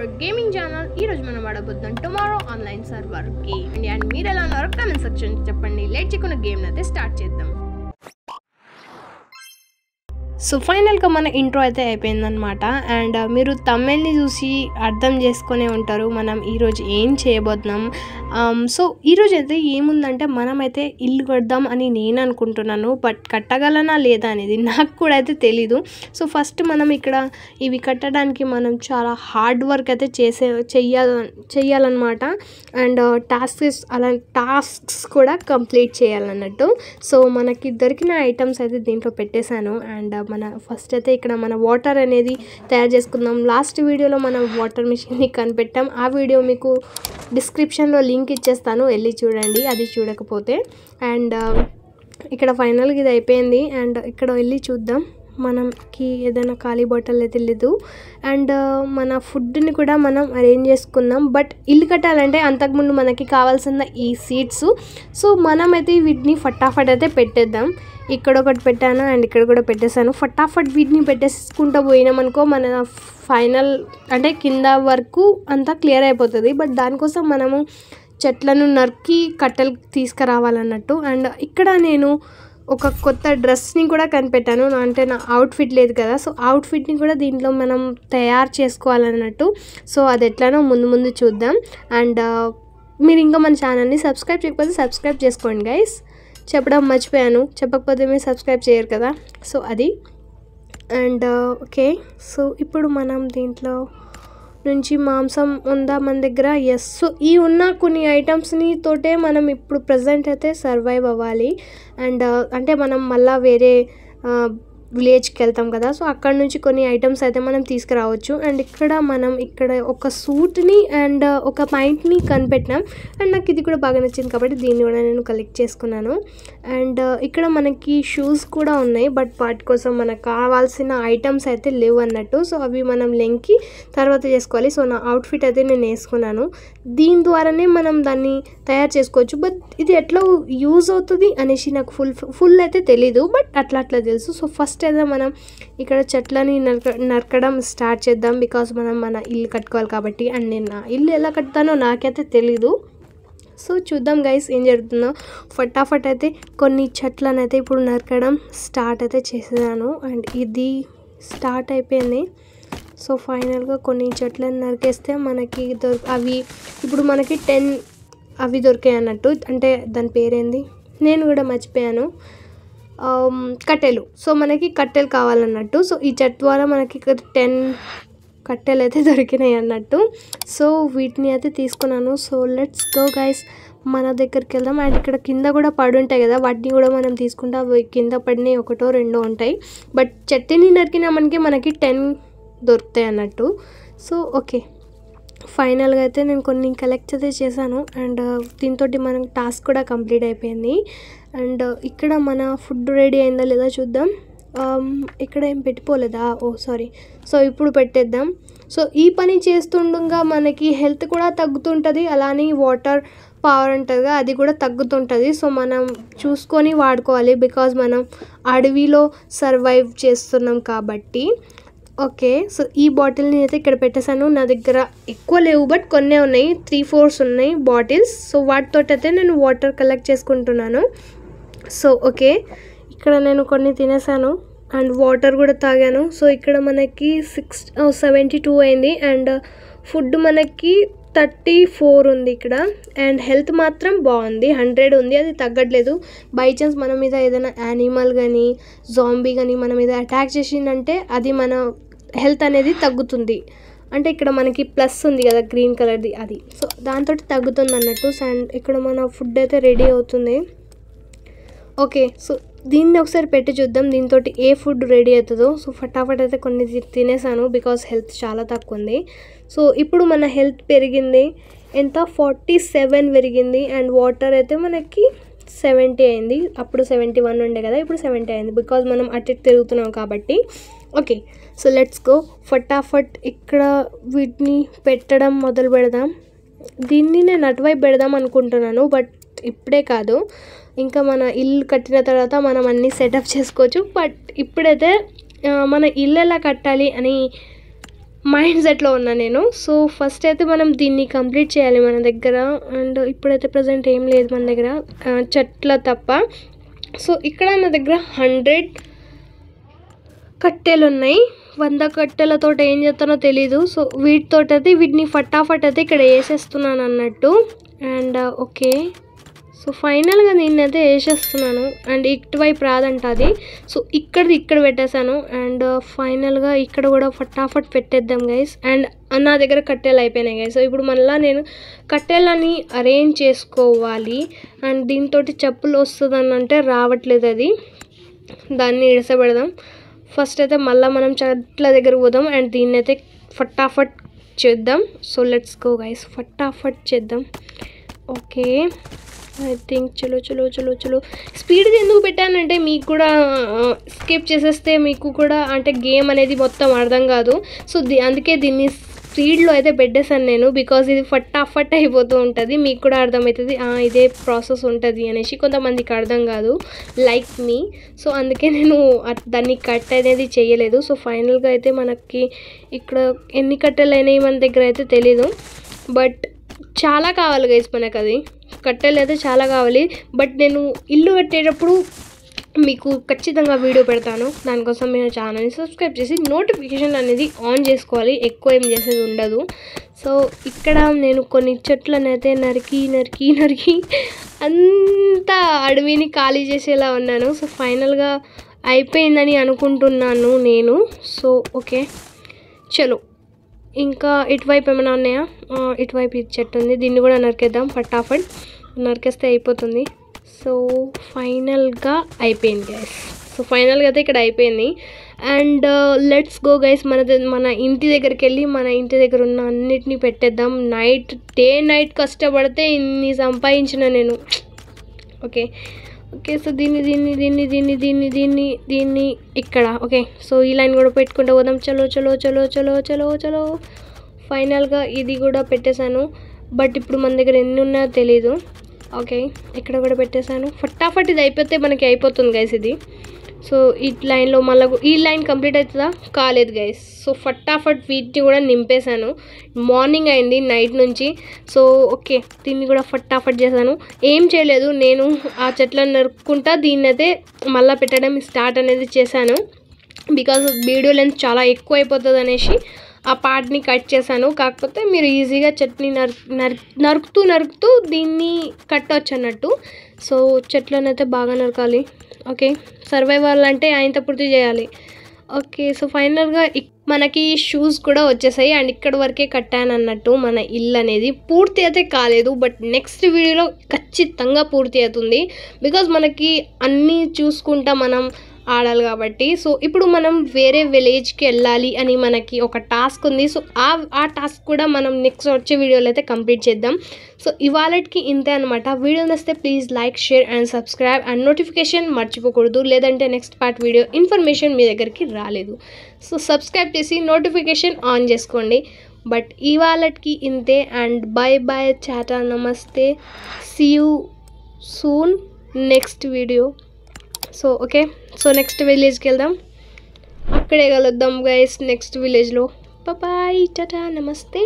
Hour gaming channel. ఈరోజు మనం ఆడబోతున్నాం tomorrow online server game. And మీరు ఎలా ఉన్నారో కామెంట్ సెక్షన్ చెప్పండి. లేట్ చేయకుండా గేమ్ అయితే స్టార్ట్ చేద్దాం. సో ఫైనల్గా మన ఇంట్రో అయితే అయిపోయిందనమాట. అండ్ మీరు తమిళ్ని చూసి అర్థం చేసుకునే ఉంటారు మనం ఈరోజు ఏం చేయబోతున్నాం. సో ఈరోజు అయితే ఏముందంటే మనమైతే ఇల్లు కడదాం అని నేను అనుకుంటున్నాను. బట్ కట్టగలనా లేదా అనేది నాకు కూడా అయితే తెలీదు. సో ఫస్ట్ మనం ఇక్కడ ఇవి కట్టడానికి మనం చాలా హార్డ్ వర్క్ అయితే చెయ్యాలన్నమాట. అండ్ టాస్క్స్ కూడా కంప్లీట్ చేయాలన్నట్టు. సో మనకి దొరికిన ఐటమ్స్ అయితే దీంట్లో పెట్టేశాను. అండ్ మన ఫస్ట్ అయితే ఇక్కడ మన వాటర్ అనేది తయారు చేసుకుందాం. లాస్ట్ వీడియోలో మనం వాటర్ మిషన్ని కనిపెట్టాం. ఆ వీడియో మీకు డిస్క్రిప్షన్లో లింక్ ఇచ్చేస్తాను, వెళ్ళి చూడండి అది చూడకపోతే. అండ్ ఇక్కడ ఫైనల్గా ఇది అయిపోయింది. అండ్ ఇక్కడ వెళ్ళి చూద్దాం, మనకి ఏదైనా ఖాళీ బాటిల్ అయితే లేదు. అండ్ మన ఫుడ్ని కూడా మనం అరేంజ్ చేసుకుందాం. బట్ ఇల్లు కట్టాలంటే అంతకుముందు మనకి కావాల్సిన ఈ సీడ్స్. సో మనమైతే వీటిని ఫటాఫట్ అయితే పెట్టేద్దాం. ఇక్కడ ఒకటి పెట్టాను అండ్ ఇక్కడ కూడా పెట్టేశాను. ఫటాఫట్ వీటిని పెట్టేసుకుంటూ పోయినామనుకో మన ఫైనల్ అంటే కింద వరకు అంతా క్లియర్ అయిపోతుంది. బట్ దానికోసం మనము చెట్లను నరికి కట్టెలు తీసుకురావాలన్నట్టు. అండ్ ఇక్కడ నేను ఒక కొత్త డ్రెస్ని కూడా కనిపెట్టాను. అంటే నా అవుట్ఫిట్ లేదు కదా, సో అవుట్ఫిట్ని కూడా దీంట్లో మనం తయారు చేసుకోవాలన్నట్టు. సో అది ఎట్లానో ముందు చూద్దాం. అండ్ మీరు ఇంకా మన ఛానల్ని సబ్స్క్రైబ్ చేయకపోతే సబ్స్క్రైబ్ చేసుకోండి గైస్. చెప్పడం మర్చిపోయాను, చెప్పకపోతే మీరు సబ్స్క్రైబ్ చేయరు కదా, సో అది. అండ్ ఓకే, సో ఇప్పుడు మనం దీంట్లో నుంచి మాంసం ఉందా మన దగ్గర? ఎస్. సో ఈ ఉన్న కొన్ని ఐటమ్స్ని తోటే మనం ఇప్పుడు ప్రజెంట్ అయితే సర్వైవ్ అవ్వాలి. అండ్ అంటే మనం మళ్ళీ వేరే విలేజ్కి వెళ్తాం కదా, సో అక్కడ నుంచి కొన్ని ఐటమ్స్ అయితే మనం తీసుకురావచ్చు. అండ్ ఇక్కడ ఒక సూట్ని అండ్ ఒక పాయింట్ని కనిపెట్టినాం. అండ్ నాకు ఇది కూడా బాగా నచ్చింది కాబట్టి దీన్ని కూడా నేను కలెక్ట్ చేసుకున్నాను. అండ్ ఇక్కడ మనకి షూస్ కూడా ఉన్నాయి, బట్ వాటి కోసం మనకు కావాల్సిన ఐటమ్స్ అయితే లేవు అన్నట్టు. సో అవి మనం లెంకి తర్వాత చేసుకోవాలి. సో నా అవుట్ఫిట్ అయితే నేను వేసుకున్నాను. దీని ద్వారానే మనం దాన్ని తయారు చేసుకోవచ్చు. బట్ ఇది ఎట్లా యూజ్ అవుతుంది అనేసి నాకు ఫుల్ అయితే తెలీదు, బట్ అట్లా తెలుసు. సో ఫస్ట్ అయితే మనం ఇక్కడ చెట్లని నరకడం స్టార్ట్ చేద్దాం, బికాస్ మనం మన ఇల్లు కట్టుకోవాలి కాబట్టి. అండ్ నేను నా ఇల్లు ఎలా కట్టుతానో నాకైతే తెలీదు. సో చూద్దాం గైస్ ఏం జరుగుతుందో. ఫటాఫట్ అయితే కొన్ని చెట్లను అయితే ఇప్పుడు నరకడం స్టార్ట్ అయితే చేసేదాను. అండ్ ఇది స్టార్ట్ అయిపోయింది. సో ఫైనల్గా కొన్ని చెట్లను నరికేస్తే మనకి అవి ఇప్పుడు మనకి 10 అవి దొరికాయి అన్నట్టు. అంటే దాని పేరేంది నేను కూడా మర్చిపోయాను. కట్టెలు. సో మనకి కట్టెలు కావాలన్నట్టు. సో ఈ చెట్టు ద్వారా మనకి 10 కట్టెలు అయితే దొరికినాయి అన్నట్టు. సో వీటిని అయితే తీసుకున్నాను. సో లెట్స్ గో గైస్, మన దగ్గరికి వెళ్దాం. అండ్ ఇక్కడ కింద కూడా పడి ఉంటాయి కదా, వాటిని కూడా మనం తీసుకుంటా. కింద పడినాయి 1 or 2 ఉంటాయి. బట్ చెట్టుని నరికినా మనకి 10 దొరుకుతాయి అన్నట్టు. సో ఓకే, ఫైనల్గా అయితే నేను కొన్ని కలెక్ట్ అయితే చేశాను. అండ్ దీంతో మనకి టాస్క్ కూడా కంప్లీట్ అయిపోయింది. అండ్ ఇక్కడ మన ఫుడ్ రెడీ అయిందా లేదా చూద్దాం. ఇక్కడ ఏం పెట్టిపోలేదా? ఓ సారీ. సో ఇప్పుడు పెట్టేద్దాం. సో ఈ పని చేస్తుండగా మనకి హెల్త్ కూడా తగ్గుతుంటుంది, అలానే వాటర్ పవర్ ఉంటుందిగా అది కూడా తగ్గుతుంటుంది. సో మనం చూసుకొని వాడుకోవాలి, బికాజ్ మనం అడవిలో సర్వైవ్ చేస్తున్నాం కాబట్టి. ఓకే, సో ఈ బాటిల్ని అయితే ఇక్కడ పెట్టేశాను. నా దగ్గర ఎక్కువ లేవు, బట్ కొన్నే ఉన్నాయి, 3-4 ఉన్నాయి బాటిల్స్. సో వాటితో అయితే నేను వాటర్ కలెక్ట్ చేసుకుంటున్నాను. సో ఓకే, ఇక్కడ నేను కొన్ని తినేసాను అండ్ వాటర్ కూడా తాగాను. సో ఇక్కడ మనకి 72 అయింది. అండ్ ఫుడ్ మనకి 34 ఉంది ఇక్కడ. అండ్ హెల్త్ మాత్రం బాగుంది, 100 ఉంది, అది తగ్గట్లేదు. బై ఛాన్స్ మన మీద ఏదైనా యానిమల్ కానీ జాంబీ కానీ మన మీద అటాక్ చేసిందంటే అది మన హెల్త్ అనేది తగ్గుతుంది. అంటే ఇక్కడ మనకి ప్లస్ ఉంది కదా గ్రీన్ కలర్ది, అది. సో దాంతో తగ్గుతుంది అన్నట్టు. అండ్ ఇక్కడ మన ఫుడ్ అయితే రెడీ అవుతుంది. ఓకే, సో దీన్ని ఒకసారి పెట్టి చూద్దాం దీంతో ఏ ఫుడ్ రెడీ అవుతుందో. సో ఫటాఫట్ అయితే కొన్ని తినేసాను, బికాస్ హెల్త్ చాలా తక్కువ ఉంది. సో ఇప్పుడు మన హెల్త్ పెరిగింది, ఎంత 47 పెరిగింది. అండ్ వాటర్ అయితే మనకి 70 అయింది. అప్పుడు 71 ఉండే కదా, ఇప్పుడు 70 అయింది, బికాజ్ మనం అటు తిరుగుతున్నాం కాబట్టి. Okay, so let's go. ఫటాఫట్ ఇక్కడ వీటిని పెట్టడం మొదలు పెడదాం. దీన్ని నేను అటువైపు పెడదాం అనుకుంటున్నాను, బట్ ఇప్పుడే కాదు, ఇంకా మన ఇల్లు కట్టిన తర్వాత మనం అన్నీ సెటప్ చేసుకోవచ్చు. బట్ ఇప్పుడైతే మన ఇల్లు ఎలా కట్టాలి అని మైండ్ సెట్లో ఉన్నా నేను. సో ఫస్ట్ అయితే మనం దీన్ని కంప్లీట్ చేయాలి మన దగ్గర. అండ్ ఇప్పుడైతే ప్రజెంట్ ఏం లేదు మన దగ్గర చెట్ల తప్ప. సో ఇక్కడ నా దగ్గర 100 కట్టెలు ఉన్నాయి. 100 కట్టెలతో ఏం చేస్తానో తెలీదు. సో వీటితోటైతే వీటిని ఫటాఫట్ అయితే ఇక్కడ వేసేస్తున్నాను అన్నట్టు. అండ్ ఓకే, సో ఫైనల్గా నేనైతే వేసేస్తున్నాను. అండ్ ఇటువైపు రాదంట అది. సో ఇక్కడ పెట్టేశాను. అండ్ ఫైనల్గా ఇక్కడ కూడా ఫటాఫట్ పెట్టేద్దాం గైస్. అండ్ నా దగ్గర కట్టెలు అయిపోయినాయి గైస్. సో ఇప్పుడు మళ్ళీ నేను కట్టెలని అరేంజ్ చేసుకోవాలి. అండ్ దీంతో చెప్పులు వస్తుందని అంటే రావట్లేదు అది. దాన్ని ఇడసపెడదాం. ఫస్ట్ అయితే మళ్ళీ మనం చెట్ల దగ్గర పోదాం. అండ్ దీన్ని అయితే ఫటాఫట్ చేద్దాం. సో లెట్స్ గో గైస్, ఫటాఫట్ చేద్దాం. ఓకే, ఐ థింక్ చలో స్పీడ్గా ఎందుకు పెట్టానంటే మీకు కూడా స్కిప్ చేసేస్తే మీకు కూడా అంటే గేమ్ అనేది మొత్తం అర్థం కాదు. సో అందుకే దీన్ని స్పీడ్లో అయితే పెట్టేశాను నేను. బికాజ్ ఇది ఫటాఫట్ అయిపోతూ ఉంటుంది, మీకు కూడా అర్థమవుతుంది ఇదే ప్రాసెస్ ఉంటుంది అనేసి. కొంతమందికి అర్థం కాదు లైక్ మీ. సో అందుకే నేను దాన్ని కట్ అనేది చేయలేదు. సో ఫైనల్గా అయితే మనకి ఇక్కడ ఎన్ని కట్టెలు అయినాయి మన దగ్గర అయితే తెలీదు. బట్ చాలా కావాలి గైస్ మనకు అది. కట్టెలు అయితే చాలా కావాలి. బట్ నేను ఇల్లు కట్టేటప్పుడు మీకు ఖచ్చితంగా వీడియో పెడతాను. దానికోసం మీరు ఛానల్ని సబ్స్క్రైబ్ చేసి నోటిఫికేషన్ అనేది ఆన్ చేసుకోవాలి. ఎక్కువ ఏం చేసేది ఉండదు. సో ఇక్కడ నేను కొన్ని చెట్లను అయితే నరికి అంతా అడవిని ఖాళీ చేసేలా ఉన్నాను. సో ఫైనల్గా అయిపోయిందని అనుకుంటున్నాను నేను. సో ఓకే, చలో ఇంకా ఇటువైపు ఏమైనా ఉన్నాయా? ఇటువైపు ఇది చెట్టు ఉంది, దీన్ని కూడా నరికేద్దాం. ఫటాఫట్ నరికేస్తే అయిపోతుంది. సో ఫైనల్గా అయిపోయింది గైస్. సో ఫైనల్గా అయితే ఇక్కడ అయిపోయింది. అండ్ లెట్స్ గో గైస్, మన ఇంటి దగ్గరికి వెళ్ళి మన ఇంటి దగ్గర ఉన్న అన్నిటినీ పెట్టేద్దాం. డే నైట్ కష్టపడితే ఇన్ని సంపాదించిన నేను. ఓకే, సో దీన్ని ఇక్కడ. ఓకే, సో ఈ లైన్ కూడా పెట్టుకుంటూ పోదాం. చలో ఫైనల్గా ఇది కూడా పెట్టేశాను. బట్ ఇప్పుడు మన దగ్గర ఎన్ని ఉన్నాయో తెలీదు. ఓకే, ఇక్కడ కూడా పెట్టేశాను. ఫటాఫట్ ఇది అయిపోతే మనకి అయిపోతుంది గైస్ ఇది. సో ఈ లైన్లో మళ్ళీ ఈ లైన్ కంప్లీట్ అవుతుందా? కాలేదు గైస్. సో ఫటాఫట్ వీటిని కూడా నింపేశాను. మార్నింగ్ అయింది నైట్ నుంచి. సో ఓకే, దీన్ని కూడా ఫటాఫట్ చేశాను. ఏం చేయలేదు, నేను ఆ చెట్లను నరుక్కుంటా దీన్ని అయితే మళ్ళీ పెట్టడం స్టార్ట్ అనేది చేశాను. బికాజ్ వీడియో లెంత్ చాలా ఎక్కువ అయిపోతుంది అనేసి ఆ పార్ట్ని కట్ చేశాను. కాకపోతే మీరు ఈజీగా చెట్ని నరుకుతూ దీన్ని కట్టవచ్చు అన్నట్టు. సో చెట్లను అయితే బాగా నరకాలి. ఓకే, సర్వైవల్ అంటే ఆయనతో పూర్తి చేయాలి. ఓకే, సో ఫైనల్గా మనకి షూస్ కూడా వచ్చేసాయి. అండ్ ఇక్కడ వరకే కట్టాను అన్నట్టు. మన ఇల్లు అనేది పూర్తి అయితే కాలేదు, బట్ నెక్స్ట్ వీడియోలో ఖచ్చితంగా పూర్తి అవుతుంది. బికాజ్ మనకి అన్నీ చూసుకుంటా మనం ఆడాలి కాబట్టి. సో ఇప్పుడు మనం వేరే విలేజ్కి వెళ్ళాలి అని మనకి ఒక టాస్క్ ఉంది. సో ఆ టాస్క్ కూడా మనం నెక్స్ట్ వచ్చే వీడియోలో అయితే కంప్లీట్ చేద్దాం. సో ఇవాళకి ఇంతే అనమాట. వీడియో నచ్చితే please like, share and subscribe and notification మర్చిపోకూడదు. లేదంటే నెక్స్ట్ పార్ట్ వీడియో ఇన్ఫర్మేషన్ మీ దగ్గరికి రాలేదు. సో సబ్స్క్రైబ్ చేసి నోటిఫికేషన్ ఆన్ చేసుకోండి. బట్ ఇవాళకి ఇంతే. అండ్ బాయ్, టాటా, నమస్తే, see you soon next video. So okay, so next విలేజ్కి వెళ్దాం. అక్కడే కలుద్దాం గైస్ నెక్స్ట్ విలేజ్లో. బాయ్, టాటా, నమస్తే.